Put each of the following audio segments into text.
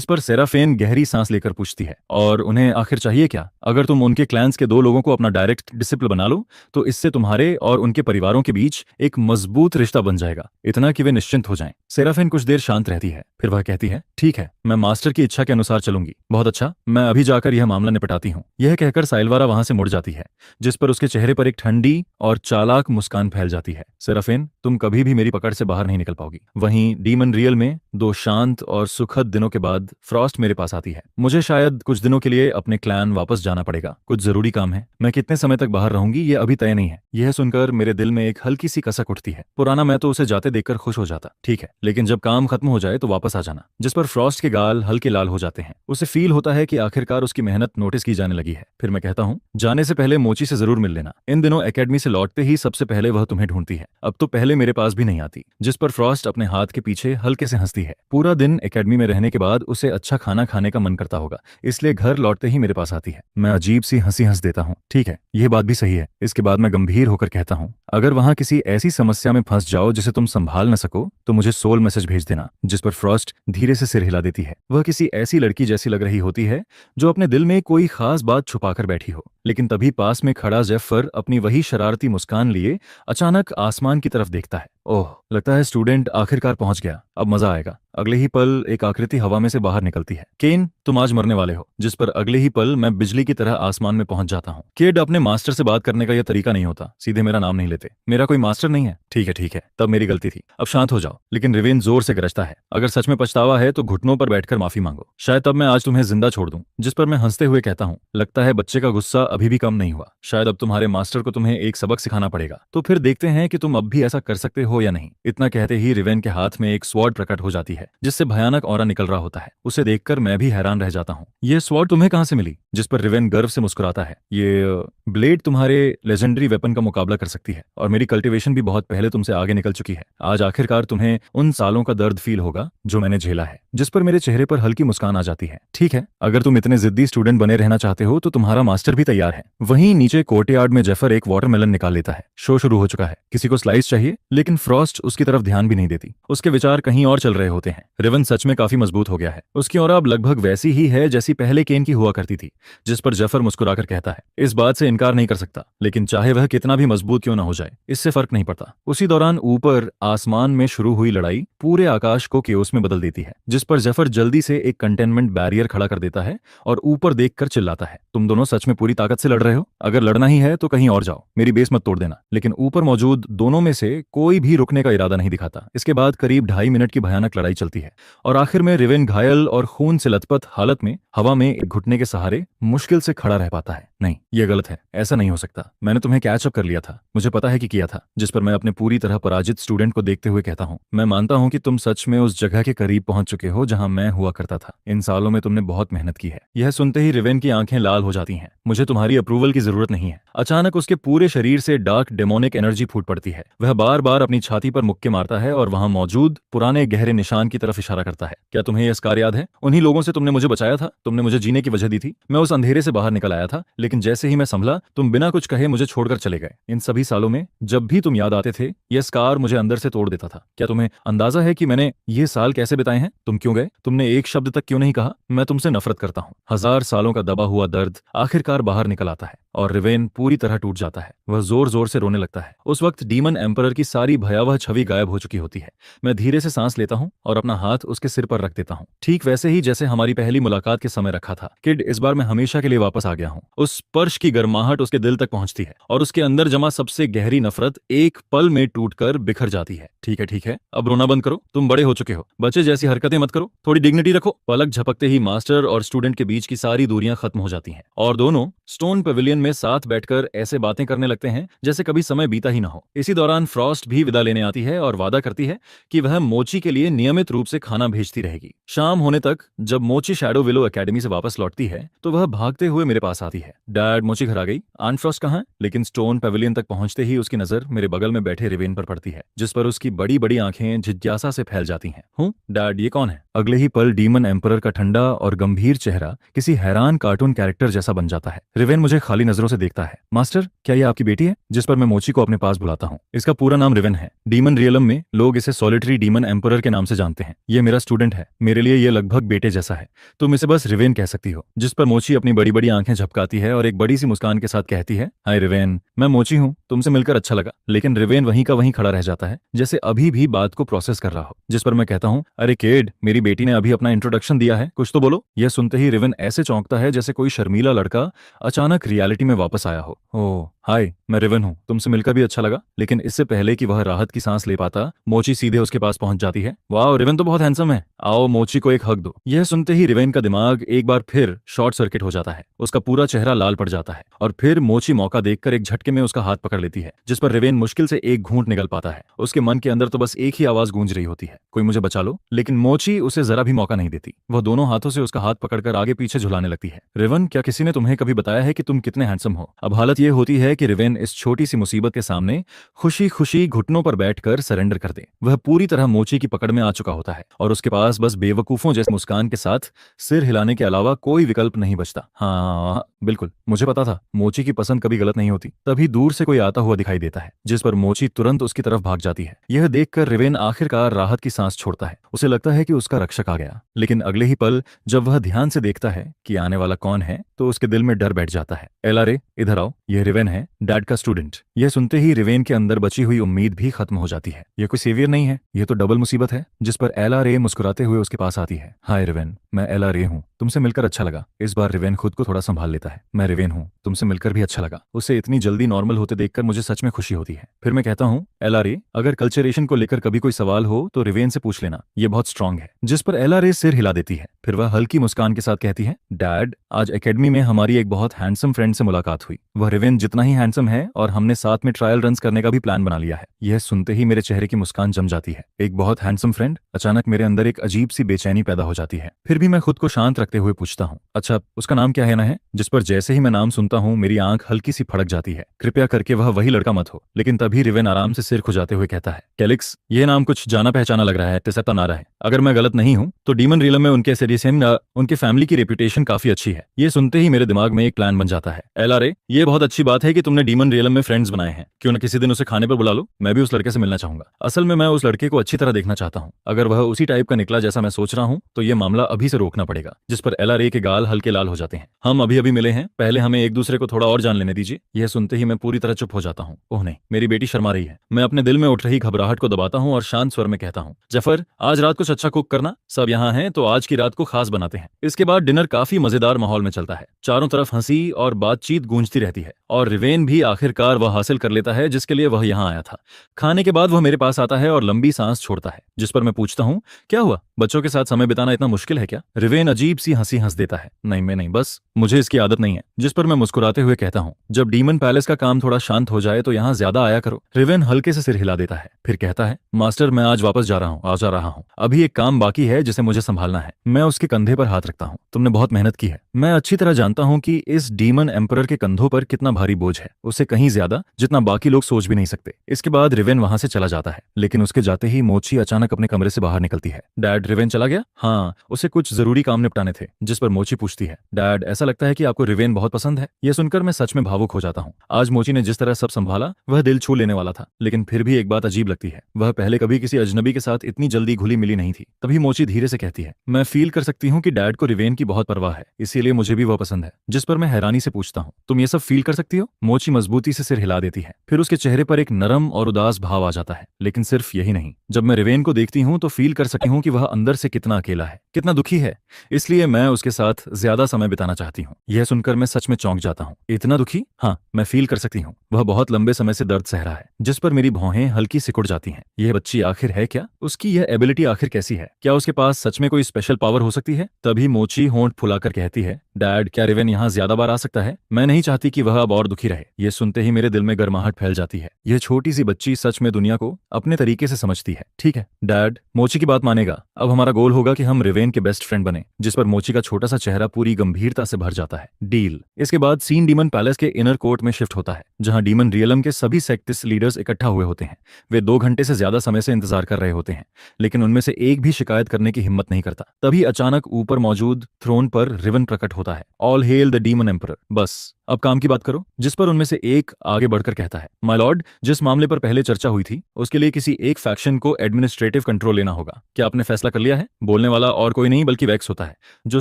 इस पर सेराफेन गहरी सांस लेकर पूछती है, और उन्हें आखिर चाहिए क्या? अगर तुम उनके क्लैंस के 2 लोगों को अपना डायरेक्ट डिसिपल बना लो तो इससे तुम्हारे और उनके परिवारों के बीच एक मजबूत रिश्ता बन जाएगा, इतना कि वे निश्चिंत हो जाएं। सेराफेन कुछ देर शांत रहती है, फिर वह कहती है, ठीक है, मैं मास्टर की इच्छा के अनुसार चलूंगी। बहुत अच्छा, मैं अभी जाकर यह मामला निपटाती हूँ। यह कहकर साइलवारा वहां से मुड़ जाती है, जिस पर उसके चेहरे पर एक ठंडी और चालाक मुस्कान फैल जाती है। सेराफेन, तुम कभी भी मेरी पकड़ से बाहर नहीं निकल पाओगी। वहीं डीमन रियल में 2 शांत और सुखद दिनों के बाद फ्रॉस्ट मेरे पास आती है। मुझे शायद कुछ दिनों के लिए अपने क्लैन वापस जाना पड़ेगा, कुछ जरूरी काम है। मैं कितने समय तक बाहर रहूंगी ये अभी तय नहीं है। यह सुनकर मेरे दिल में एक हल्की सी कसक उठती है। पुराना मैं तो उसे जाते देखकर खुश हो जाता, ठीक है, लेकिन जब काम खत्म हो जाए तो वापस आ जाना। जिस पर फ्रॉस्ट के गाल हल्के लाल हो जाते हैं। उसे फील होता है कि आखिरकार उसकी मेहनत नोटिस की जाने लगी है। फिर मैं कहता हूँ, जाने से पहले मोची से जरूर मिल लेना। इन दिनों एकेडमी से लौटते ही सबसे पहले वह तुम्हें ढूंढती है, अब तो पहले मेरे पास भी नहीं आती। जिस पर फ्रॉस्ट अपने हाथ के पीछे हल्के से हंसती है। पूरा दिन एकेडमी में रहने के बाद उसे अच्छा खाना खाने का मन करता होगा, इसलिए घर लौटते ही मेरे पास आती है। मैं अजीब सी हंसी हंस देता हूँ, ठीक है, यह बात भी सही है। इसके बाद मैं गंभीर होकर कहता हूँ, अगर वहां किसी ऐसी समस्या में फंस जाओ जिसे तुम संभाल न सको तो मुझे सोल मैसेज भेज देना। जिस पर फ्रॉस्ट धीरे से सिर हिला देती है। वह किसी ऐसी लड़की जैसी लग रही होती है जो अपने दिल में कोई खास बात छुपाकर बैठी हो। लेकिन तभी पास में खड़ा जेफर अपनी वही शरारती मुस्कान लिए अचानक आसमान की तरफ देखता है। ओह, लगता है स्टूडेंट आखिरकार पहुंच गया, अब मजा आएगा। अगले ही पल एक आकृति हवा में से बाहर निकलती है। केन, तुम आज मरने वाले हो। जिस पर अगले ही पल मैं बिजली की तरह आसमान में पहुंच जाता हूँ। किड, अपने मास्टर से बात करने का यह तरीका नहीं होता, सीधे मेरा नाम नहीं लेते। मेरा कोई मास्टर नहीं है। ठीक है, तब मेरी गलती थी, अब शांत हो जाओ। लेकिन रिवेन जोर से गरजता है, अगर सच में पछतावा है तो घुटनों पर बैठकर माफी मांगो, शायद तब मैं आज तुम्हें जिंदा छोड़ दूं। जिस पर मैं हंसते हुए कहता हूँ, लगता है बच्चे का गुस्सा अभी भी कम नहीं हुआ। शायद अब तुम्हारे मास्टर को तुम्हें एक सबक सिखाना पड़ेगा, तो फिर देखते हैं कि तुम अब भी ऐसा कर सकते हो या नहीं। इतना कहते ही रिवेन के हाथ में एक स्वॉर्ड प्रकट हो जाती है, जिससे भयानक ऑरा निकल रहा होता है। उसे देखकर मैं भी हैरान रह जाता हूँ। ये स्वॉर्ड तुम्हें कहाँ से मिली? जिस पर रिवेन गर्व से मुस्कुराता है, ये ब्लेड तुम्हारे लेजेंडरी वेपन का मुकाबला कर सकती है, और मेरी कल्टीवेशन भी बहुत पहले तुमसे आगे निकल चुकी है। आज आखिरकार तुम्हें उन सालों का दर्द फील होगा जो मैंने झेला है। जिस पर मेरे चेहरे पर हल्की मुस्कान आ जाती है। ठीक है, अगर तुम इतने जिद्दी स्टूडेंट बने रहना चाहते हो तो तुम्हारा मास्टर भी तैयार है। वहीं नीचे कोर्टयार्ड में जेफर एक वाटरमेलन निकाल लेता है। शो शुरू हो चुका है, किसी को स्लाइस चाहिए? लेकिन फ्रॉस्ट उसकी तरफ ध्यान भी नहीं देती। उसके विचार कहीं और चल रहे होते हैं। रिवन सच में काफी मजबूत हो गया है। उसकी ऑरा अब लगभग वैसी ही है जैसी पहले केन की हुआ करती थी। जिस पर जेफर मुस्कुराकर कहता है, इस बात से इनकार नहीं कर सकता, लेकिन चाहे वह कितना भी मजबूत क्यों न हो जाए, इससे फर्क नहीं पड़ता। उसी दौरान ऊपर आसमान में शुरू हुई लड़ाई पूरे आकाश को केओस में बदल देती है। जिस पर जेफर जल्दी से एक कंटेनमेंट बैरियर खड़ा कर देता है और ऊपर देखकर चिल्लाता है, तुम दोनों सच में पूरी ताकत से लड़ रहे हो? अगर लड़ना ही है तो कहीं और जाओ, मेरी बेस मत तोड़ देना। लेकिन ऊपर मौजूद दोनों में से कोई भी रुकने का इरादा नहीं दिखाता। इसके बाद करीब 2.5 मिनट की भयानक लड़ाई चलती है और आखिर में रिवेन घायल और खून से लथपथ हालत में हवा में एक घुटने के सहारे मुश्किल से खड़ा रह पाता है। नहीं, यह गलत है, ऐसा नहीं हो सकता। मैंने तुम्हें कैच अप कर लिया था, मुझे पता है कि किया था। जिस पर मैं अपने पूरी तरह पराजित स्टूडेंट को देखते हुए कहता हूँ, मैं मानता हूँ कि तुम सच में उस जगह के करीब पहुंच चुके हो जहां मैं हुआ करता था। इन सालों में तुमने बहुत मेहनत की है। यह सुनते ही रिवेन की आंखें लाल हो जाती हैं। मुझे तुम्हारी अप्रूवल की जरूरत नहीं है। अचानक उसके पूरे शरीर से डार्क डेमोनिक एनर्जी फूट पड़ती है। वह बार बार अपनी छाती पर मुक्के मारता है और वहां मौजूद पुराने गहरे निशान की तरफ इशारा करता है। क्या तुम्हें यह स्कार याद है? उन्हीं लोगों से तुमने मुझे बचाया था, तुमने मुझे जीने की वजह दी थी। मैं उस अंधेरे से बाहर निकल आया था, लेकिन जैसे ही मैं संभला तुम बिना कुछ कहे मुझे छोड़कर चले गए। इन सभी सालों में जब भी तुम याद आते थे, यह स्कार मुझे अंदर से तोड़ देता था। क्या तुम्हें अंदाजा है कि मैंने ये साल कैसे बिताए हैं? तुम क्यों गए? तुमने एक शब्द तक क्यों नहीं कहा? मैं तुमसे नफरत करता हूँ। 1000 सालों का दबा हुआ दर्द आखिरकार बाहर निकल आता है और रिवेन पूरी तरह टूट जाता है। वह जोर जोर से रोने लगता है। उस वक्त डीमन एम्परर की सारी भयावह छवि गायब हो चुकी होती है। मैं धीरे से सांस लेता हूँ और अपना हाथ उसके सिर पर रख देता हूँ, ठीक वैसे ही जैसे हमारी पहली मुलाकात के समय रखा था। किड, इस बार मैं हमेशा के लिए वापस आ गया हूँ। उस स्पर्श की गर्माहट उसके दिल तक पहुंचती है और उसके अंदर जमा सबसे गहरी नफरत एक पल में टूटकर बिखर जाती है। ठीक है, अब रोना बंद करो, तुम बड़े हो चुके हो। बच्चे जैसी हरकतें मत करो, थोड़ी डिग्निटी रखो। पलक झपकते ही मास्टर और स्टूडेंट के बीच की सारी दूरियां खत्म हो जाती हैं और दोनों स्टोन पेविलियन में साथ बैठकर ऐसे बातें करने लगते हैं जैसे कभी समय बीता ही ना हो। इसी दौरान फ्रॉस्ट भी विदा लेने आती है और वादा करती है कि वह मोची के लिए नियमित रूप से खाना भेजती रहेगी। शाम होने तक जब मोची शैडो विलो एकेडमी से वापस लौटती है तो वह भागते हुए मेरे पास आती है। डैड, मोची घर आ गई। आंट फ्रॉस्ट कहाँ है? लेकिन स्टोन पेविलियन तक पहुंचते ही उसकी नजर मेरे बगल में बैठे रिवेन पर पड़ती है, जिस पर उसकी बड़ी बड़ी आंखें जिज्ञासा से फैल जाती हैं। हूँ डैड, ये कौन है? अगले ही पल डीमन एम्परर का ठंडा और गंभीर चेहरा किसी हैरान कार्टून कैरेक्टर जैसा बन जाता है। रिवेन मुझे खाली नजरों से देखता है। मास्टर, क्या ये आपकी बेटी है? जिस पर मैं मोची को अपने पास बुलाता हूँ। इसका पूरा नाम रिवेन है। डीमन रियलम में लोग इसे सॉलिटरी डीमन एम्परर के नाम से जानते हैं। ये मेरा स्टूडेंट है, मेरे लिए ये लगभग बेटे जैसा है। तुम इसे बस रिवेन कह सकती हो। जिस पर मोची अपनी बड़ी बड़ी आंखें झपकाती है और एक बड़ी सी मुस्कान के साथ कहती है, हाय रिवेन, मैं मोची हूँ, तुमसे मिलकर अच्छा लगा। लेकिन रिवेन वहीं का वहीं खड़ा रह जाता है, जैसे अभी भी बात को प्रोसेस कर रहा हो। जिस पर मैं कहता हूँ, अरे केड, मेरी बेटी ने अभी अपना इंट्रोडक्शन दिया है, कुछ तो बोलो। यह सुनते ही रिवेन ऐसे चौंकता है जैसे कोई शर्मीला लड़का अचानक रियलिटी में वापस आया हो। ओह हाय, मैं रिवेन हूँ, तुमसे मिलकर भी अच्छा लगा। लेकिन इससे पहले कि वह राहत की सांस ले पाता, मोची सीधे उसके पास पहुंच जाती है। वाह, रिवेन तो बहुत हैंडसम है, आओ मोची को एक हग दो। यह सुनते ही रिवेन का दिमाग एक बार फिर शॉर्ट सर्किट हो जाता है। उसका पूरा चेहरा लाल पड़ जाता है और फिर मोची मौका देखकर एक झटके में उसका हाथ पकड़ लेती है, जिस पर रिवेन मुश्किल से एक घूंट निकल पाता है। उसके मन के अंदर तो बस एक ही आवाज गूंज रही होती है, कोई मुझे बचा लो। लेकिन मोची उसे जरा भी मौका नहीं देती। वह दोनों हाथों से उसका हाथ पकड़कर आगे पीछे झुलाने लगती है। रिवेन, क्या किसी ने तुम्हें कभी बताया है कि तुम कितने हैंडसम हो? अब हालत यह होती है कि रिवेन इस छोटी सी मुसीबत के सामने खुशी खुशी घुटनों पर बैठकर सरेंडर कर दे। वह पूरी तरह मोची की पकड़ में आ चुका होता है और उसके पास बस बेवकूफों जैसे मुस्कान के साथ सिर हिलाने के अलावा कोई विकल्प नहीं बचता। हाँ बिल्कुल, मुझे पता था, मोची की पसंद कभी गलत नहीं होती। तभी दूर से कोई आता हुआ दिखाई देता है, जिस पर मोची तुरंत उसकी तरफ भाग जाती है। यह देखकर रिवेन आखिरकार राहत की सांस छोड़ता है। उसे लगता है कि उसका रक्षक आ गया। लेकिन अगले ही पल जब वह ध्यान से देखता है कि आने वाला कौन है, तो उसके दिल में डर बैठ जाता है। एलारे, इधर आओ, यह रिवेन है, डैड का स्टूडेंट। यह सुनते ही रिवेन के अंदर बची हुई उम्मीद भी खत्म हो जाती है। यह कोई सेवियर नहीं है, यह तो डबल मुसीबत है। जिस पर एलारे मुस्कुराते हुए उसके पास आती है। हाय रिवेन, मैं एलारे हूँ, तुमसे मिलकर अच्छा लगा। इस बार रिवेन खुद को थोड़ा संभाल लेता है। मैं रिवेन हूँ, तुमसे मिलकर भी अच्छा लगा। उसे इतनी जल्दी नॉर्मल होते देखकर मुझे सच में खुशी होती है। फिर मैं कहता हूँ, एलारे, अगर कल्चरेशन को लेकर कभी कोई सवाल हो तो रिवेन से पूछ लेना, ये बहुत स्ट्रांग है। जिस पर एलारे सिर हिला देती है। फिर वह हल्की मुस्कान के साथ कहती है, डैड, आज एकेडमी में हमारी एक बहुत हैंडसम फ्रेंड से मुलाकात हुई। वह रिवेन जितना ही हैंडसम है और हमने साथ में ट्रायल रन्स करने का भी प्लान बना लिया है। यह सुनते ही मेरे चेहरे की मुस्कान जम जाती है। एक बहुत हैंडसम फ्रेंड? अचानक मेरे अंदर एक अजीब सी बेचैनी पैदा हो जाती है। फिर भी मैं खुद को शांत रखते हुए पूछता हूँ, अच्छा उसका नाम क्या है ना है? जिस पर जैसे ही मैं नाम सुनता हूँ मेरी आंख हल्की सी फड़क जाती है। कृपया करके वह वही लड़का मत हो। लेकिन तभी रिवेन आराम से सिर खुजाते हुए कहता है, कैलिक्स, यह नाम कुछ जाना पहचाना लग रहा है, तिसता ना रहा है। अगर मैं गलत नहीं हूँ तो डीमन रियलम में उनके सेडिसियन उनके फैमिली की रेपुटेशन काफी अच्छी है। ये सुनते ही मेरे दिमाग में एक प्लान बन जाता है। एलारे, ये बहुत अच्छी बात है कि तुमने डीमन रियलम में फ्रेंड्स बनाए हैं। क्यों न किसी दिन उसे खाने पर बुला लो, मैं भी उस लड़के से मिलना चाहूंगा। असल में मैं उस लड़के को अच्छी तरह देखना चाहता हूँ। अगर वह उसी टाइप का निकला जैसा मैं सोच रहा हूँ तो ये मामला अभी से रोकना पड़ेगा। जिस पर एलारे के गाल हल्के लाल हो जाते हैं। हम अभी अभी मिले हैं, पहले हमें एक दूसरे को थोड़ा और जान लेने दीजिए। यह सुनते ही मैं पूरी तरह चुप हो जाता हूँ। ओह नहीं, मेरी बेटी शर्मा रही है। मैं अपने दिल में उठ रही घबराहट को दबाता हूँ और शांत स्वर में कहता हूँ, जफर, आज रात कुछ अच्छा कुक करना, सब यहाँ हैं तो आज की रात को खास बनाते हैं। इसके बाद डिनर काफी मजेदार माहौल में चलता है। चारों तरफ हंसी और बातचीत गूंजती रहती है और रिवेन भी आखिरकार वह हासिल कर लेता है जिसके लिए वह यहाँ आया था। खाने के बाद वह मेरे पास आता है और लंबी सांस छोड़ता है। जिस पर मैं पूछता हूँ, क्या हुआ, बच्चों के साथ समय बिताना इतना मुश्किल है क्या? रिवेन अजीब सी हंसी हंस देता है, नहीं मैं नहीं, बस मुझे इसकी आदत नहीं है। जिस पर मैं मुस्कुराते हुए कहता हूँ, जब डीमन पैलेस का काम थोड़ा शांत हो जाए तो यहाँ ज्यादा आया करो। रिवेन हल्के से सिर हिला देता है, फिर कहता है, मास्टर, मैं आज वापस जा रहा हूँ। अभी एक काम बाकी है जिसे मुझे संभालना है। मैं उसके कंधे पर हाथ रखता हूँ। तुमने बहुत मेहनत की है। मैं अच्छी तरह जानता हूँ कि इस डीमन एम्परर के कंधों पर कितना भारी बोझ है, उससे कहीं ज्यादा जितना बाकी लोग सोच भी नहीं सकते। इसके बाद रिवेन वहां से चला जाता है, लेकिन उसके जाते ही मोची अचानक अपने कमरे से बाहर निकलती है। डैड, रिवेन चला गया? हाँ, उसे कुछ जरूरी काम निपटाने थे। जिस पर मोची पूछती है, डैड, ऐसा लगता है कि आपको रिवेन बहुत पसंद है। यह सुनकर मैं सच में भावुक हो जाता हूँ। आज मोची ने जिस तरह सब संभाला वह दिल छू लेने वाला था। लेकिन फिर भी एक बात अजीब लगती है, वह पहले कभी किसी अजनबी के साथ इतनी जल्दी घुली मिली नहीं थी। तभी मोची धीरे से कहती है, मैं फील कर सकती हूँ कि डैड को रिवेन की बहुत परवाह है, इसीलिए मुझे भी वह पसंद है। जिस पर मैं हैरानी से पूछता हूँ, तुम ये सब फील कर सकती हो? मोची मजबूती से सिर हिला देती है। फिर उसके चेहरे पर एक नरम और उदास भाव आ जाता है। लेकिन सिर्फ यही नहीं, जब मैं रिवेन को देखती हूँ तो फील कर सकती हूँ कि वह अंदर से कितना अकेला है, कितना दुखी है। इसलिए मैं उसके साथ ज्यादा समय बिताना चाहती हूँ। यह सुनकर मैं सच में चौंक जाता हूँ। इतना दुखी? हाँ, मैं फील कर सकती हूँ। वह बहुत लंबे समय से दर्द सह रहा है। जिस पर मेरी भौहें हल्की सिकुड़ जाती हैं। यह बच्ची आखिर है क्या? उसकी यह एबिलिटी आखिर कैसी है? क्या उसके पास सच में कोई स्पेशल पावर हो सकती है? तभी मोची होंठ फुलाकर कहती है, डैड, क्या रिवेन यहाँ ज्यादा बार आ सकता है? मैं नहीं चाहती कि वह अब और दुखी रहे। यह सुनते ही मेरे दिल में गर्माहट फैल जाती है। यह छोटी सी बच्ची सच में दुनिया को अपने तरीके से समझती है। ठीक है डैड, मोची की बात मानेगा। अब हमारा गोल होगा कि हम रिवेन के बेस्ट फ्रेंड बने। जिस पर मोची का छोटा सा चेहरा पूरी गंभीरता से भर जाता है। डील। इसके बाद सीन डीमन पैलेस के इनर कोर्ट में शिफ्ट होता है, जहां डीमन रियलम के सभी सेक्टिस लीडर्स इकट्ठा हुए होते हैं। वे 2 घंटे से ज्यादा समय से इंतजार कर रहे होते हैं, लेकिन उनमें से एक भी शिकायत करने की हिम्मत नहीं करता। तभी अचानक ऊपर मौजूद थ्रोन पर रिवन प्रकट होता है। All hello the demon emperor. बस अब काम की बात करो। जिस पर उनमें से एक आगे बढ़कर कहता है, माय लॉर्ड, जिस मामले पर पहले चर्चा हुई थी उसके लिए किसी एक फैक्शन को एडमिनिस्ट्रेटिव कंट्रोल लेना होगा। क्या आपने फैसला कर लिया है? बोलने वाला और कोई नहीं बल्कि वेक्स होता है, जो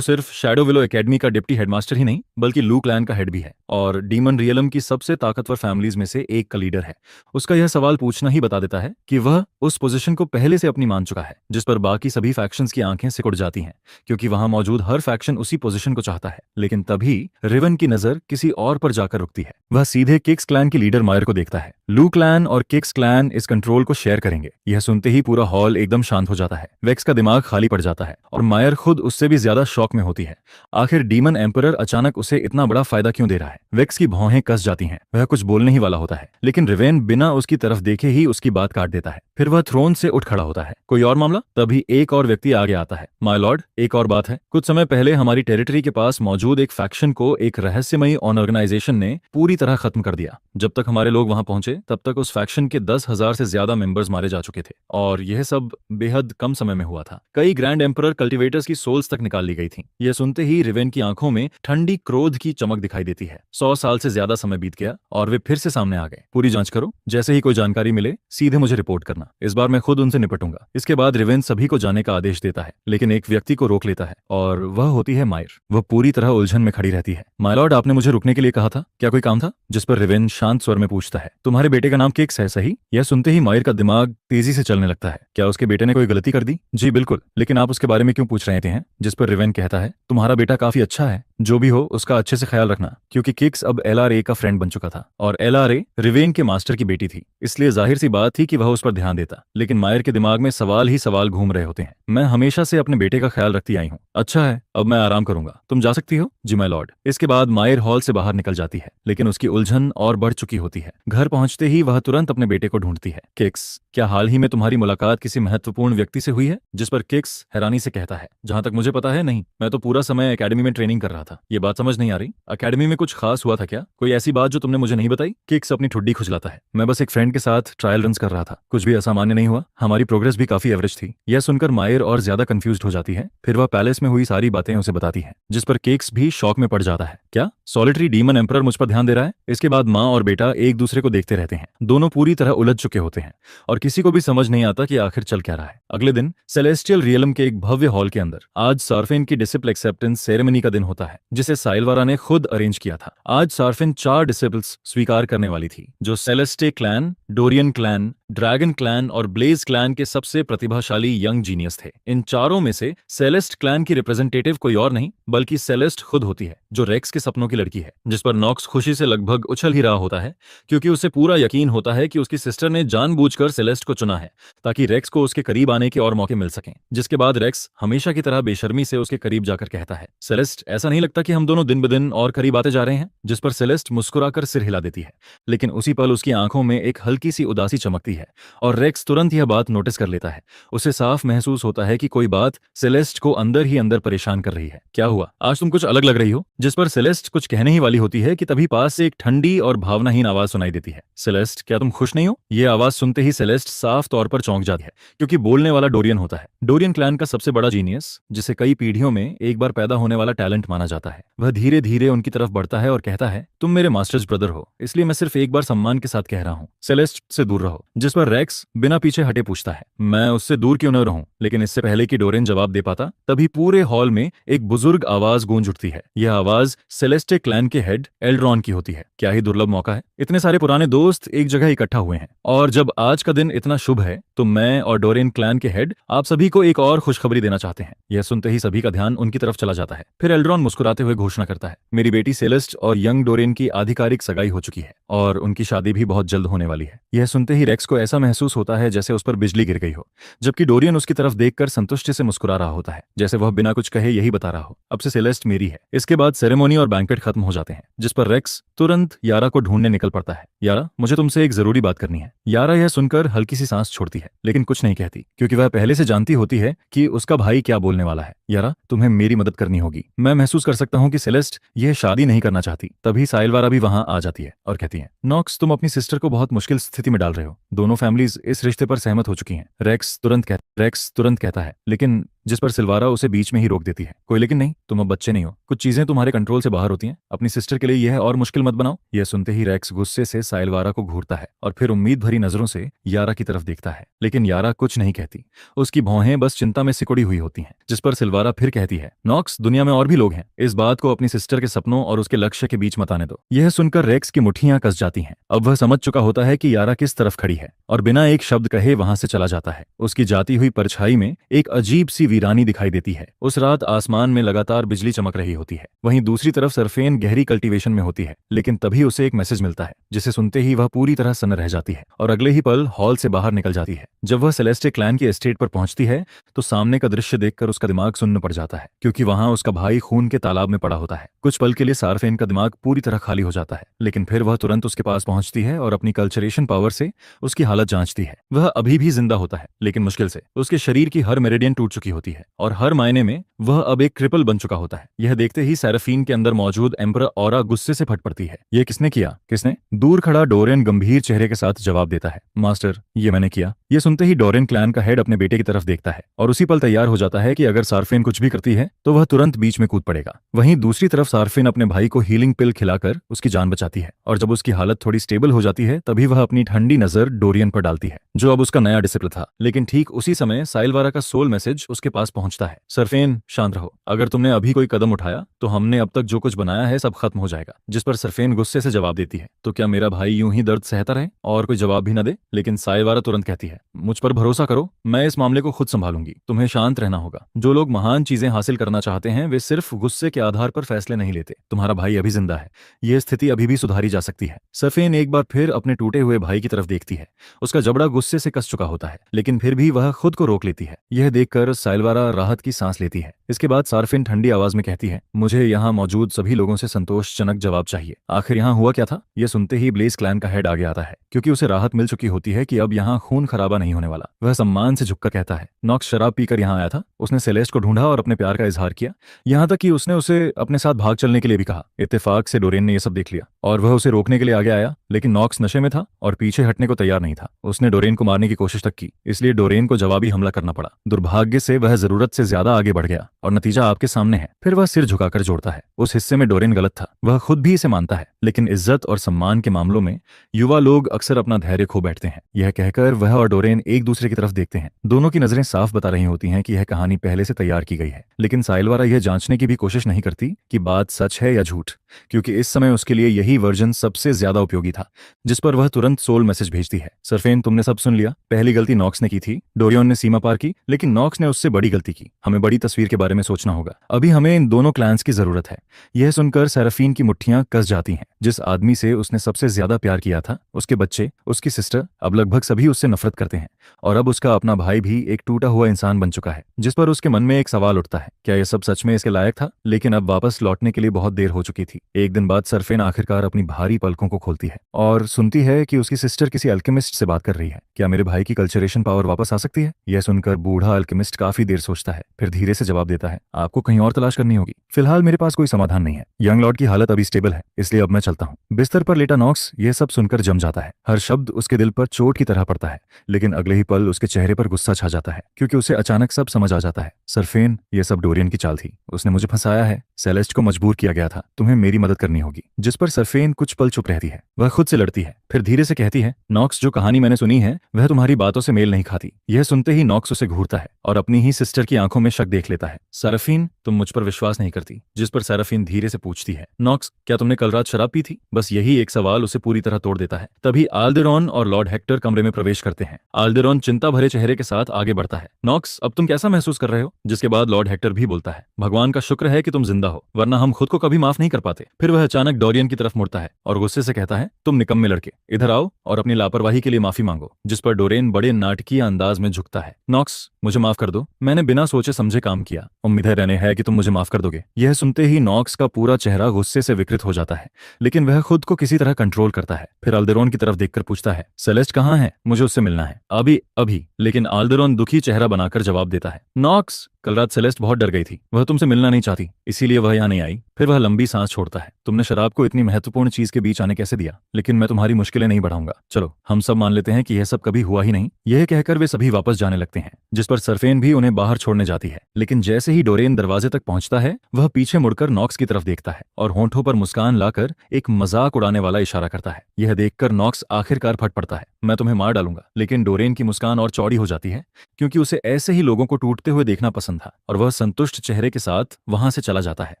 सिर्फ शैडो विलो एकेडमी का डिप्टी हेडमास्टर ही नहीं बल्कि लू क्लैन का हेड भी है और डीमन रियलम की सबसे ताकतवर फैमिलीज में से एक का लीडर है। उसका यह सवाल पूछना ही बता देता है कि वह उस पोजीशन को पहले से अपनी मान चुका है। जिस पर बाकी सभी फैक्शंस की आंखें सिकुड़ जाती हैं, क्योंकि वहां मौजूद हर फैक्शन उसी पोजीशन को चाहता है। लेकिन तभी रिवन की नजर किसी और पर जाकर रुकती है। वह सीधे किक्स क्लैन की लीडर मायर को देखता है। लू क्लैन और किक्स क्लैन इस कंट्रोल को शेयर करेंगे। यह सुनते ही पूरा हॉल एकदम शांत हो जाता है। वेक्स का दिमाग खाली पड़ जाता है और मायर खुद उससे भी ज्यादा शॉक में होती है। आखिर डीमन एम्परर अचानक उसे इतना बड़ा फायदा क्यों दे रहा है? वेक्स की भौहें कस जाती हैं। वह कुछ बोलने ही वाला होता है, लेकिन रिवेन बिना उसकी तरफ देखे ही उसकी बात काट देता है। फिर वह थ्रोन से उठ खड़ा होता है। कोई और मामला? तभी एक और व्यक्ति आगे आता है। माय लॉर्ड, एक और बात है। कुछ समय पहले हमारी टेरिटरी के पास मौजूद एक फैक्शन को एक रहस्यमयी ऑर्गेनाइजेशन ने पूरी तरह खत्म कर दिया। जब तक हमारे लोग वहां पहुंचे तब तक उस फैक्शन के 10,000 से ज्यादा मेंबर्स मारे जा चुके थे और यह सब बेहद कम समय में हुआ था। कई ग्रैंड एम्परर कल्टिवेटर्स की सोल्स तक निकाल ली गई थी। यह सुनते ही रिवेन की आंखों में ठंडी क्रोध की चमक दिखाई देती है। 100 साल से ज्यादा समय बीत गया और वे फिर से सामने आ गए। पूरी जांच करो, जैसे ही कोई जानकारी मिले सीधे मुझे रिपोर्ट करना। इस बार मैं खुद उनसे निपटूंगा। इसके बाद रिवेन सभी को जाने का आदेश देता है, लेकिन एक व्यक्ति को रोक लेता है और वह होती है मायर। वह पूरी तरह उलझन में खड़ी रहती है। माय लॉर्ड, आपने मुझे रुकने के लिए कहा था, क्या कोई काम था? जिस पर रिवेन शांत स्वर में पूछता है, तुम्हारे बेटे का नाम किक्स है, सही? यह सुनते ही मायर का दिमाग तेजी से चलने लगता है। क्या उसके बेटे ने कोई गलती कर दी? जी बिल्कुल, लेकिन आप उसके बारे में क्यों पूछ रहे थे? जिस पर रिवेन कहता है, तुम्हारा बेटा काफी अच्छा है, जो भी हो उसका अच्छे से ख्याल रखना, क्योंकि किक्स अब LRA का फ्रेंड बन चुका था और LRA रिवेन के मास्टर की बेटी थी, इसलिए जाहिर सी बात थी कि वह उस पर ध्यान देता। लेकिन मायर के दिमाग में सवाल ही सवाल घूम रहे होते हैं। मैं हमेशा से अपने बेटे का ख्याल रखती आई हूँ। अच्छा है, अब मैं आराम करूंगा, तुम जा सकती हो। जी माय लॉर्ड। इसके बाद मायर हॉल से बाहर निकल जाती है, लेकिन उसकी उलझन और बढ़ चुकी होती है। घर पहुंचते ही वह तुरंत अपने बेटे को ढूंढती है। किक्स, क्या हाल ही में तुम्हारी मुलाकात किसी महत्वपूर्ण व्यक्ति से हुई है? जिस पर किक्स हैरानी से कहता है, जहां तक मुझे पता है नहीं, मैं तो पूरा समय एकेडमी में ट्रेनिंग कर रहा था। ये बात समझ नहीं आ रही। एकेडमी में कुछ खास हुआ था क्या? कोई ऐसी बात जो तुमने मुझे नहीं बताई? किक्स अपनी ठुड्डी खुजलाता है। मैं बस एक फ्रेंड के साथ ट्रायल रन्स कर रहा था, कुछ भी असामान्य नहीं हुआ। हमारी प्रोग्रेस भी काफी एवरेज थी। यह सुनकर मायर और ज्यादा कंफ्यूज्ड हो जाती है। फिर वह पैलेस में हुई सारी बातें उसे बताती है, जिस पर किक्स भी शॉक में पड़ जाता है। क्या सॉलिटरी डीमन एम्परर मुझ पर ध्यान दे रहा है? इसके बाद माँ और बेटा एक दूसरे को देखते रहते हैं। दोनों पूरी तरह उलझ चुके होते हैं और किसी को भी समझ नहीं आता कि आखिर चल क्या रहा है। अगले दिन सेलेस्टियल रियलम के एक भव्य हॉल के अंदर आज सार्फिन की डिसिपल एक्सेप्टेंस सेरेमनी का दिन होता है, जिसे साइलवारा ने खुद अरेंज किया था। आज सार्फिन 4 डिसिपल्स स्वीकार करने वाली थी, जो Celeste clan, Dorian clan, dragon clan और ब्लेज क्लैन के सबसे प्रतिभाशाली यंग जीनियस थे। इन चारों में से सेलेस्ट क्लैन की रिप्रेजेंटेटिव कोई और नहीं बल्कि सेलेस्ट खुद होती है, जो रेक्स के सपनों की लड़की है। जिस पर नॉक्स खुशी से लगभग उछल ही रहा होता है, क्योंकि उसे पूरा यकीन होता है कि उसकी सिस्टर ने जानबूझकर सेलेस्ट को चुना है ताकि रेक्स को उसके करीब आने के और मौके मिल सकें। जिसके बाद रेक्स हमेशा की तरह बेशर्मी से उसके करीब जाकर कहता है, सेलेस्ट, ऐसा नहीं लगता कि हम दोनों दिन ब दिन और करीब आते जा रहे हैं? जिस पर सेलेस्ट मुस्कुराकर सिर हिला देती है, लेकिन उसी पल उसकी आंखों में एक हल्की सी उदासी चमकती है और रेक्स तुरंत यह बात नोटिस कर लेता है। उसे साफ महसूस होता है कि कोई बात सेलेस्ट को अंदर ही अंदर परेशान कर रही है। क्या हुआ? आज तुम कुछ अलग लग रही हो। जिस पर सेलेस्ट कुछ कहने ही वाली होती है कि तभी पास से एक ठंडी और भावनाहीन आवाज सुनाई देती है, सेलेस्ट, क्या तुम खुश नहीं हो? यह आवाज सुनते ही सेलेस्ट साफ तौर पर चौंक जाती है, क्योंकि बोलने वाला डोरियन होता है। डोरियन क्लैन का सबसे बड़ा जीनियस, जिसे कई पीढ़ियों में एक बार पैदा होने वाला टैलेंट माना जाता है। वह धीरे धीरे उनकी तरफ बढ़ता है और कहता है, तुम मेरे मास्टर्स ब्रदर हो, इसलिए मैं सिर्फ एक बार सम्मान के साथ कह रहा हूँ, सेलेस्ट से दूर रहो। जिस पर रेक्स बिना पीछे हटे पूछता है, मैं उससे दूर क्यों न रहूं? लेकिन इससे पहले कि डोरियन जवाब दे पाता, तभी पूरे हॉल में एक बुजुर्ग आवाज गूंज उठती है। यह आवाज सेलेस्टे क्लैन के हेड एल्ड्रॉन की होती है। क्या ही दुर्लभ मौका है, इतने सारे पुराने दोस्त एक जगह इकट्ठा हुए हैं और जब आज का दिन इतना शुभ है तो मैं और डोरियन क्लैन के हेड आप सभी को एक और खुशखबरी देना चाहते हैं। यह सुनते ही सभी का ध्यान उनकी तरफ चला जाता है। फिर एल्ड्रॉन मुस्कुराते हुए घोषणा करता है, मेरी बेटी सेलेस्ट और यंग डोरियन की आधिकारिक सगाई हो चुकी है और उनकी शादी भी बहुत जल्द होने वाली है। यह सुनते ही रेक्स को ऐसा महसूस होता है जैसे उस पर बिजली गिर गई हो, जबकि डोरियन उसकी तरफ देखकर संतुष्टि से मुस्कुरा रहा होता है, जैसे वह बिना कुछ कहे यही बता रहा हो, अब से सेलेस्ट मेरी है। इसके बाद सेरेमोनी और बैंकेट खत्म हो जाते हैं, जिस पर रेक्स तुरंत यारा को ढूंढने निकल पड़ता है। यारा, मुझे तुमसे एक जरूरी बात करनी है। यारा यह सुनकर हल्की सी सांस छोड़ती है, लेकिन कुछ नहीं कहती, क्योंकि वह पहले से जानती होती है कि उसका भाई क्या बोलने वाला है। यारा, तुम्हें मेरी मदद करनी होगी। मैं महसूस कर सकता हूँ कि सेलेस्ट यह शादी नहीं करना चाहती। तभी साइलवारा भी वहां आ जाती है और कहती है, नॉक्स, तुम अपनी सिस्टर को बहुत मुश्किल स्थिति में डाल रहे हो। दोनों फैमिलीज इस रिश्ते पर सहमत हो चुकी हैं। रेक्स तुरंत कहता है, लेकिन, जिस पर सिल्वारा उसे बीच में ही रोक देती है। कोई लेकिन नहीं, तुम अब बच्चे नहीं हो, कुछ चीजें तुम्हारे कंट्रोल से बाहर होती हैं। अपनी सिस्टर के लिए यह और मुश्किल मत बनाओ। यह सुनते ही रेक्स गुस्से से साइलवारा को घूरता है और फिर उम्मीद भरी नजरों से यारा की तरफ देखता है, लेकिन यारा कुछ नहीं कहती। उसकी भौहें बस चिंता में सिकुड़ी हुई होती हैं, जिस पर सिल्वारा फिर कहती है, नॉक्स, दुनिया में और भी लोग हैं। इस बात को अपनी सिस्टर के सपनों और उसके लक्ष्य के बीच मत आने दो। यह सुनकर रेक्स की मुट्ठियां कस जाती हैं। अब वह समझ चुका होता है कि यारा किस तरफ खड़ी है और बिना एक शब्द कहे वहां से चला जाता है। उसकी जाती हुई परछाई में एक अजीब सी वीरानी दिखाई देती है। उस रात आसमान में लगातार बिजली चमक रही होती है। वहीं दूसरी तरफ सरफेन गहरी कल्टीवेशन में होती है, लेकिन तभी उसे एक मैसेज मिलता है, जिसे सुनते ही वह पूरी तरह सन्न रह जाती है और अगले ही पल हॉल से बाहर निकल जाती है। जब वह सेलेस्टे क्लैन की एस्टेट पर पहुंचती है तो सामने का दृश्य देखकर उसका दिमाग सुन्न पड़ जाता है, क्योंकि वहां उसका भाई खून के तालाब में पड़ा होता है। कुछ पल के लिए सारफेन का दिमाग पूरी तरह खाली हो जाता है, लेकिन फिर वह तुरंत उसके पास पहुंचती है और अपनी कल्चरेशन पावर से उसकी हालत जांचती है। वह अभी भी जिंदा होता है, लेकिन मुश्किल से। उसके शरीर की हर मेरिडियन टूट चुकी होती है और हर मायने में वह अब एक क्रिपल बन चुका होता है। यह देखते ही सेराफीन के अंदर मौजूद एम्परर ऑरा गुस्से से फट पड़ती है। यह किसने किया? किसने? दूर खड़ा डोरियन गंभीर चेहरे के साथ जवाब देता है, मास्टर, ये मैंने किया। यह सुनते ही डोरियन क्लैन का हेड अपने बेटे की तरफ देखता है और उसी पल तैयार हो जाता है कि अगर सारफेन कुछ भी करती है तो वह तुरंत बीच में कूद पड़ेगा। वहीं दूसरी तरफ सारफेन अपने भाई को हीलिंग पिल खिलाकर उसकी जान बचाती है और जब उसकी हालत थोड़ी स्टेबल हो जाती है तभी वह अपनी ठंडी नजर डोरियन पर डालती है, जो अब उसका नया डिसिपल था। लेकिन ठीक उसी समय साइलवारा का सोल मैसेज उसके पास पहुंचता है, सरफेन, शांत रहो। अगर तुमने अभी कोई कदम उठाया तो हमने अब तक जो कुछ बनाया है सब खत्म हो जाएगा। जिस पर सरफेन गुस्से से जवाब देती है, तो क्या मेरा भाई यूं ही दर्द सहता रहे और कोई जवाब भी न दे? लेकिन साइलवारा तुरंत कहती है, मुझ पर भरोसा करो, मैं इस मामले को खुद संभालूंगी। तुम्हें शांत रहना होगा। जो लोग महान चीजें हासिल करना चाहते हैं वे सिर्फ गुस्से के आधार पर फैसले नहीं लेते। तुम्हारा भाई अभी जिंदा है, यह स्थिति अभी भी सुधारी जा सकती है। सरफेन एक बार फिर अपने टूटे हुए भाई की तरफ देखती है। उसका जबड़ा गुस्से से कस चुका होता है, लेकिन फिर भी वह खुद को रोक लेती है। यह देखकर साइलवारा राहत की सांस लेती है। इसके बाद सारफिन ठंडी आवाज में कहती है, मुझे यहाँ मौजूद सभी लोगों से संतोषजनक जवाब चाहिए। आखिर यहाँ हुआ क्या था? यह सुनते ही ब्लेज क्लैन का हेड आगे आता है, क्योंकि उसे राहत मिल चुकी होती है कि अब यहाँ खून खराबा नहीं होने वाला। वह सम्मान से झुककर कहता है, नॉक्स शराब पीकर यहाँ आया था। उसने सेलेस्ट को ढूंढा और अपने प्यार का इजहार किया, यहाँ तक कि उसने उसे अपने साथ भाग चलने के लिए भी कहा। इत्तेफाक से डोरेन ने यह सब देख लिया और वह उसे रोकने के लिए आगे आया, लेकिन नॉक्स नशे में था और पीछे हटने को तैयार नहीं था। उसने डोरेन को मारने की कोशिश तक की, इसलिए डोरेन को जवाबी हमला करना पड़ा। दुर्भाग्य से वह जरूरत से ज्यादा आगे बढ़ गया और नतीजा आपके सामने है। फिर वह सिर झुकाकर जोड़ता है, उस हिस्से में डोरेन गलत था, वह खुद भी इसे मानता है, लेकिन इज्जत और सम्मान के मामलों में युवा लोग अक्सर अपना धैर्य खो बैठते हैं। यह कहकर वह और डोरेन एक दूसरे की तरफ देखते हैं। दोनों की नजरें साफ बता रही होती हैं कि यह कहानी पहले से तैयार की गई है, लेकिन साइलवारा यह जांचने की भी कोशिश नहीं करती कि बात सच है या झूठ, क्योंकि इस समय उसके लिए यही वर्जन सबसे ज्यादा उपयोगी था। जिस पर वह तुरंत सोल मैसेज भेजती है, सरफेन, तुमने सब सुन लिया। पहली गलती नॉक्स ने की थी, डोरियन ने सीमा पार की, लेकिन नॉक्स ने उससे बड़ी गलती की। हमें बड़ी तस्वीर के बारे में सोचना होगा। अभी हमें इन दोनों क्लैंस की जरूरत है। यह सुनकर सेराफीन की मुट्ठियां कस जाती हैं। जिस आदमी से उसने सबसे ज्यादा प्यार किया था, उसके बच्चे, उसकी सिस्टर, अब लगभग सभी उससे नफरत करते हैं और अब उसका अपना भाई भी एक टूटा हुआ इंसान बन चुका है। जिस पर उसके मन में एक सवाल उठता है, क्या यह सब सच में इसके लायक था? लेकिन अब वापस लौटने के लिए बहुत देर हो चुकी थी। एक दिन बाद सरफेन आखिरकार अपनी भारी पलकों को खोलती है और सुनती है कि उसकी सिस्टर किसी अल्केमिस्ट से बात कर रही है। क्या मेरे भाई की कल्चरेशन पावर वापस आ सकती है? यह सुनकर बूढ़ा अल्केमिस्ट काफी देर सोचता है, फिर धीरे से जवाब देता है, आपको कहीं और तलाश करनी होगी। फिलहाल मेरे पास कोई समाधान नहीं है। यंग लॉर्ड की हालत अभी स्टेबल है, इसलिए अब मैं चलता हूँ। बिस्तर पर लेटा नॉक्स यह सब सुनकर जम जाता है। हर शब्द उसके दिल पर चोट की तरह पड़ता है, लेकिन अगले ही पल उसके चेहरे पर गुस्सा छा जाता है, क्योंकि उसे अचानक सब समझ आ जाता है। सरफेन, यह सब डोरियन की चाल थी। उसने मुझे फंसाया है। सेलेस्ट को मजबूर किया गया था। तुम्हें मेरी मदद करनी होगी। जिस पर सरफेन कुछ पल चुप रहती है। वह खुद से लड़ती है, फिर धीरे से कहती है, नॉक्स, जो कहानी मैंने सुनी है वह तुम्हारी बातों से मेल नहीं खाती। यह सुनते ही नॉक्स उसे घूरता है और अपनी ही सिस्टर की आंखों में शक देख लेता है। सरफीन, तुम मुझ पर विश्वास नहीं करती। जिस पर सरफीन धीरे से पूछती है, नॉक्स, क्या तुमने कल रात शराब पी थी? बस यही एक सवाल उसे पूरी तरह तोड़ देता है। तभी आल्डेरॉन और लॉर्ड हेक्टर कमरे में प्रवेश करते हैं। आल्डेरॉन चिंता भरे चेहरे के साथ आगे बढ़ता है, नॉक्स, अब तुम कैसा महसूस कर रहे हो? जिसके बाद लॉर्ड हेक्टर भी बोलता है, भगवान का शुक्र है कि तुम जिंदा हो, वरना हम खुद को कभी माफ नहीं कर पाते। जाते। फिर वह अचानक डोरियन की तरफ मुड़ता है और गुस्से से कहता है, तुम निकम्मे लड़के, इधर आओ और अपनी लापरवाही के लिए माफी मांगो। जिस पर डोरियन बड़े नाटकीय अंदाज में झुकता है। नॉक्स, मुझे माफ कर दो, मैंने बिना सोचे समझे काम किया। उम्मीद है रहने है कि तुम मुझे माफ कर दोगे। यह सुनते ही नॉक्स का पूरा चेहरा गुस्से से विकृत हो जाता है, लेकिन वह खुद को किसी तरह कंट्रोल करता है। फिर अल्देरोन की तरफ देखकर पूछता है, सेलेस्ट कहाँ है? मुझे उससे मिलना है। अभी अभी। लेकिन अल्देरोन दुखी चेहरा बनाकर जवाब देता है, नॉक्स, कल रात सेलेस्ट बहुत डर गई थी, वह तुमसे मिलना नहीं चाहती, इसीलिए वह यहाँ नहीं आई। फिर वह लंबी सांस छोड़ता है। तुमने शराब को इतनी महत्वपूर्ण चीज के बीच आने कैसे दिया? लेकिन मैं तुम्हारी मुश्किलें नहीं बढ़ाऊंगा। चलो हम सब मान लेते हैं कि यह सब कभी हुआ ही नहीं। यह कहकर वे सभी वापस जाने लगते हैं, जिस पर सरफेन भी उन्हें बाहर छोड़ने जाती है। लेकिन जैसे ही डोरेन दरवाजे तक पहुंचता है, वह पीछे मुड़कर नॉक्स की तरफ देखता है और होंठों पर मुस्कान लाकर एक मजाक उड़ाने वाला इशारा करता है। यह देखकर नॉक्स आखिरकार फट पड़ता है, मैं तुम्हें मार डालूंगा। लेकिन डोरेन की मुस्कान और चौड़ी हो जाती है, क्योंकि उसे ऐसे ही लोगों को टूटते हुए देखना पसंद था, और वह संतुष्ट चेहरे के साथ वहां से चला जाता है।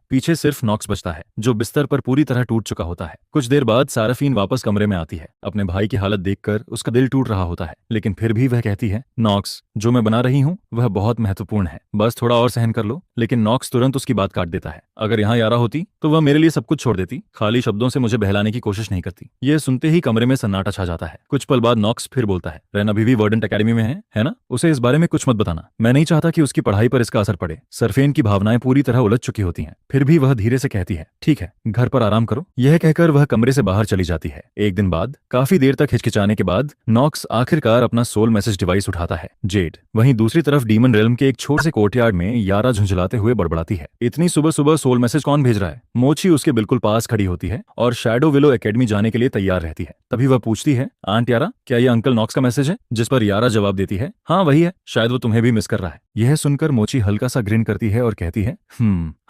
पीछे सिर्फ नॉक्स बचता है, जो बिस्तर पर पूरी तरह टूट चुका होता है। कुछ देर बाद साराफीन वापस कमरे में आती है। अपने भाई की हालत देखकर उसका दिल टूट रहा होता है, लेकिन फिर भी वह कहती है, नॉक्स, जो मैं बना रही हूँ वह बहुत महत्वपूर्ण है, बस थोड़ा और सहन कर लो। लेकिन नॉक्स तुरंत उसकी बात काट देता है, अगर यहाँ यारा होती तो वह मेरे लिए सब कुछ छोड़ देती, खाली शब्दों से मुझे बहलाने की कोशिश नहीं करती। यह सुनते ही कमरे में सन्नाटा छा जाता है। कुछ पल बाद नॉक्स फिर बोलता है, रैन अभी भी वर्डेंट एकेडमी में है ना? उसे इस बारे में कुछ मत बताना, मैं नहीं चाहता कि उसकी पढ़ाई पर इसका असर पड़े। सरफेन की भावनाएं पूरी तरह उलझ चुकी होती हैं। फिर भी वह धीरे से कहती है, ठीक है, घर पर आराम करो। यह कहकर वह कमरे से बाहर चली जाती है। एक दिन बाद काफी देर तक हिचकिचाने के बाद नॉक्स आखिरकार अपना सोल मैसेज डिवाइस उठाता है। जेड वहीं दूसरी तरफ डीमन रेल्म के एक छोटे से कोर्टयार्ड में यारा झुंझलाते हुए बड़बड़ाती है, इतनी सुबह सुबह सोल मैसेज कौन भेज रहा है? मोची उसके बिल्कुल पास खड़ी होती है और शैडो विलो एकेडमी जाने के लिए तैयार रहती है। तभी वह पूछती है, आंट यारा, क्या यह अंकल नॉक्स का मैसेज है? जिस पर यारा जवाब देती है, हाँ वही है, शायद वो तुम्हें भी मिस कर रहा है। यह सुनकर मोची हल्का सा ग्रिन करती है और कहती है,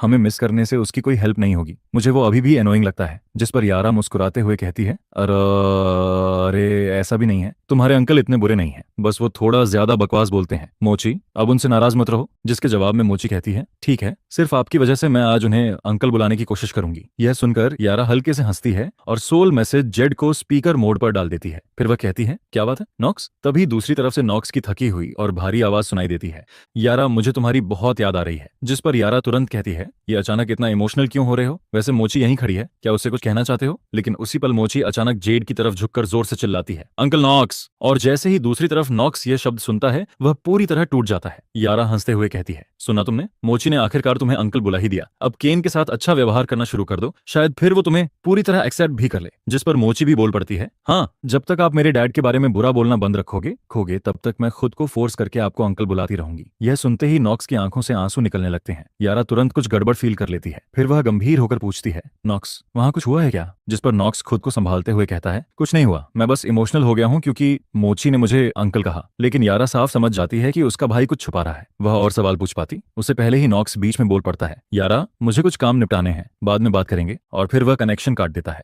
हमें मिस करने से उसकी कोई हेल्प नहीं होगी, मुझे वो अभी भी एनोइंग लगता है। जिस पर यारा मुस्कुराते हुए कहती है, अरे ऐसा भी नहीं है, तुम्हारे अंकल इतने बुरे नहीं हैं, बस वो थोड़ा ज्यादा बकवास बोलते हैं। मोची, अब उनसे नाराज मत रहो। जिसके जवाब में मोची कहती है, ठीक है, सिर्फ आपकी वजह से मैं आज उन्हें अंकल बुलाने की कोशिश करूंगी। यह सुनकर यारा हल्के से हंसती है और सोल मैसेज जेड को स्पीकर मोड पर डाल देती है। फिर वह कहती है, क्या बात है नॉक्स? तभी दूसरी तरफ से नॉक्स की थकी हुई और भारी आवाज सुनाई देती है, यारा, मुझे तुम्हारी बहुत याद आ रही है। जिस पर यारा तुरंत कहती है, ये अचानक इतना इमोशनल क्यों हो रहे हो? वैसे मोची यहीं खड़ी है, क्या उससे कुछ कहना चाहते हो? लेकिन उसी पल मोची अचानक जेड की तरफ झुककर जोर से चिल्लाती है, अंकल नॉक्स! और जैसे ही दूसरी तरफ नॉक्स यह शब्द सुनता है, वह पूरी तरह टूट जाता है। यारा हंसते हुए कहती है, सुना तुमने, मोची ने आखिरकार तुम्हें अंकल बुला ही दिया। अब केन के साथ अच्छा व्यवहार करना शुरू कर दो, शायद फिर वो तुम्हें पूरी तरह एक्सेप्ट भी कर ले। जिस पर मोची भी बोल पड़ती है, हाँ, जब तक आप मेरे डैड के बारे में बुरा बोलना बंद रखोगे तब तक मैं खुद को फोर्स करके आपको अंकल बुलाती रहूंगी। यह सुनते ही नॉक्स की आंखों से आंसू निकलने लगते हैं। यारा तुरंत कुछ गड़बड़ फील कर लेती है। फिर वह गंभीर होकर पूछती है, नॉक्स, वहां कुछ हुआ है क्या? जिस पर नॉक्स खुद को संभालते हुए कहता है, कुछ नहीं हुआ, मैं बस इमोशनल हो गया हूं क्योंकि मोची ने मुझे अंकल कहा। लेकिन यारा साफ समझ जाती है कि उसका भाई कुछ छुपा रहा है। वह और सवाल पूछ पाती उससे पहले ही नॉक्स बीच में बोल पड़ता है, यारा, मुझे कुछ काम निपटाने हैं, बाद में बात करेंगे। और फिर वह कनेक्शन काट देता है।